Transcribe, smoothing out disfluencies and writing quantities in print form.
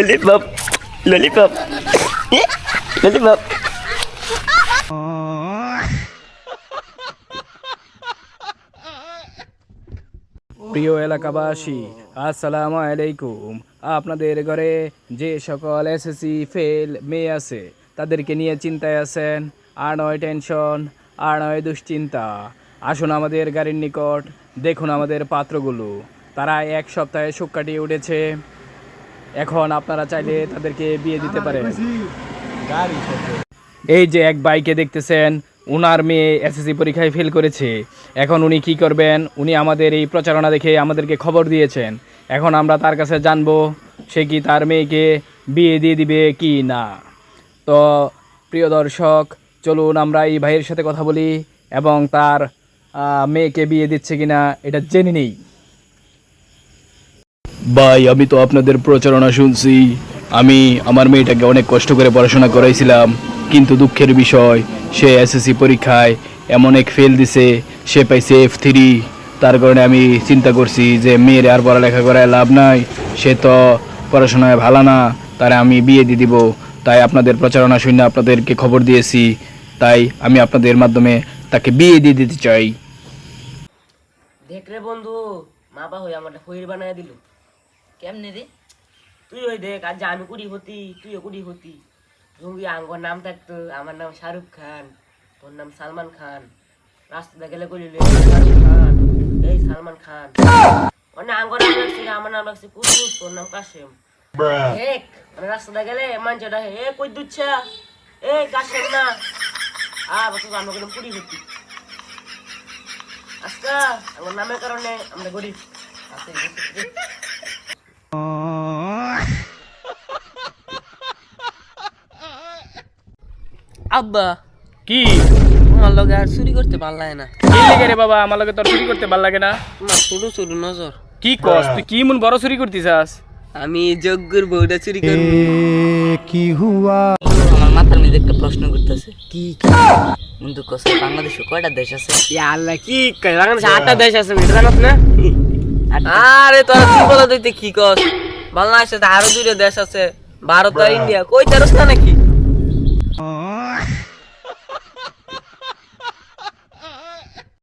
Lollipop lollipop lollipop. প্রিয় এলাকাবাসী, আসসালামু আলাইকুম। আপনাদের ঘরে যে সকল এসএসসি ফেল মেয়ে আছে তাদেরকে নিয়ে চিন্তায় আছেন, আর নয় টেনশন, আর নয় দুশ্চিন্তা। আসুন আমাদের গাড়ির নিকট, দেখুন আমাদের পাত্রগুলো, তারা এক সপ্তাহে সুখ কাটিয়ে উঠেছে। এখন আপনারা চাইলে তাদেরকে বিয়ে দিতে পারেন। এই যে এক ভাইকে দেখতেছেন, উনার মেয়ে এসএসসি পরীক্ষায় ফেল করেছে। এখন উনি কি করবেন? উনি আমাদের এই প্রচারণা দেখে আমাদেরকে খবর দিয়েছেন। এখন আমরা তার কাছে জানবো সে কি তার মেয়েকে বিয়ে দিয়ে দিবে কি না। তো প্রিয় দর্শক, চলুন আমরা এই ভাইয়ের সাথে কথা বলি এবং তার মেয়েকে বিয়ে দিচ্ছে কিনা এটা জেনে নিই। ভাই, আমি তো আপনাদের প্রচারণা শুনছি। আমি আমার মেয়েটাকে অনেক কষ্ট করে পড়াশোনা করাইছিলাম, কিন্তু দুঃখের বিষয় সে এসএসসি পরীক্ষায় এমন এক ফেল দিছে, সে পাইছে F3। তার কারণে আমি চিন্তা করছি যে মেয়ের আর পড়ালেখা করায় লাভ নাই, সে তো পড়াশোনায় ভালো না, তারা আমি বিয়ে দিয়ে দিব। তাই আপনাদের প্রচারণা শুনে আপনাদেরকে খবর দিয়েছি। তাই আমি আপনাদের মাধ্যমে তাকে বিয়ে দিয়ে দিতে চাই। দেখ রে বন্ধু, মা বা হয়ে আমার হইর বানায় দিল। কেমনে রে? তুই ওই দেখ, আজ আমি কুড়ি হতি, তুইও কুড়ি হতি। রুঙ্গি আঙ্গর নাম থাকতো, আমার নাম শাহরুখ খান, তোর নাম সালমান খান। রাস্তাতে গেলে কইলি শাহরুখ খান, এই সালমান খান। মানে আঙ্গর নাম রাখছি, আমার নাম রাখছি কুসুস, তোর নাম কাশেম। দেখ মানে রাস্তাতে গেলে মানছে ডাকে, এ কই দুচ্ছা, এ কাশেম না। বছর আমরা কোনো কুড়ি হতি। আজকা আমার নামের কারণে আমরা গরিব। আব্বা, কি তোমার লগে আর চুরি করতে ভাল লাগে না। কি লাগে রে বাবা? আমার লগে তোর চুরি করতে ভাল লাগে না? তোমার ছোট ছোট নজর। কি কস তুই? কি মন বড় চুরি করতেছাস? আমি যজ্ঞর বউটা চুরি করব। আমার মাথার মধ্যে একটা প্রশ্ন করতেছে। কি বন্ধু কস, বাংলাদেশে কয়টা দেশ আছে? ইয়া আল্লাহ, কি কই বাংলাদেশে 8টা দেশ আছে, এটা জানাস না? আরে তোরা তুই বলা দইতে কি কস? বাংলাদেশে তো আরো 2টা দেশ আছে, ভারত আর ইন্ডিয়া। কই তারস না নাকি?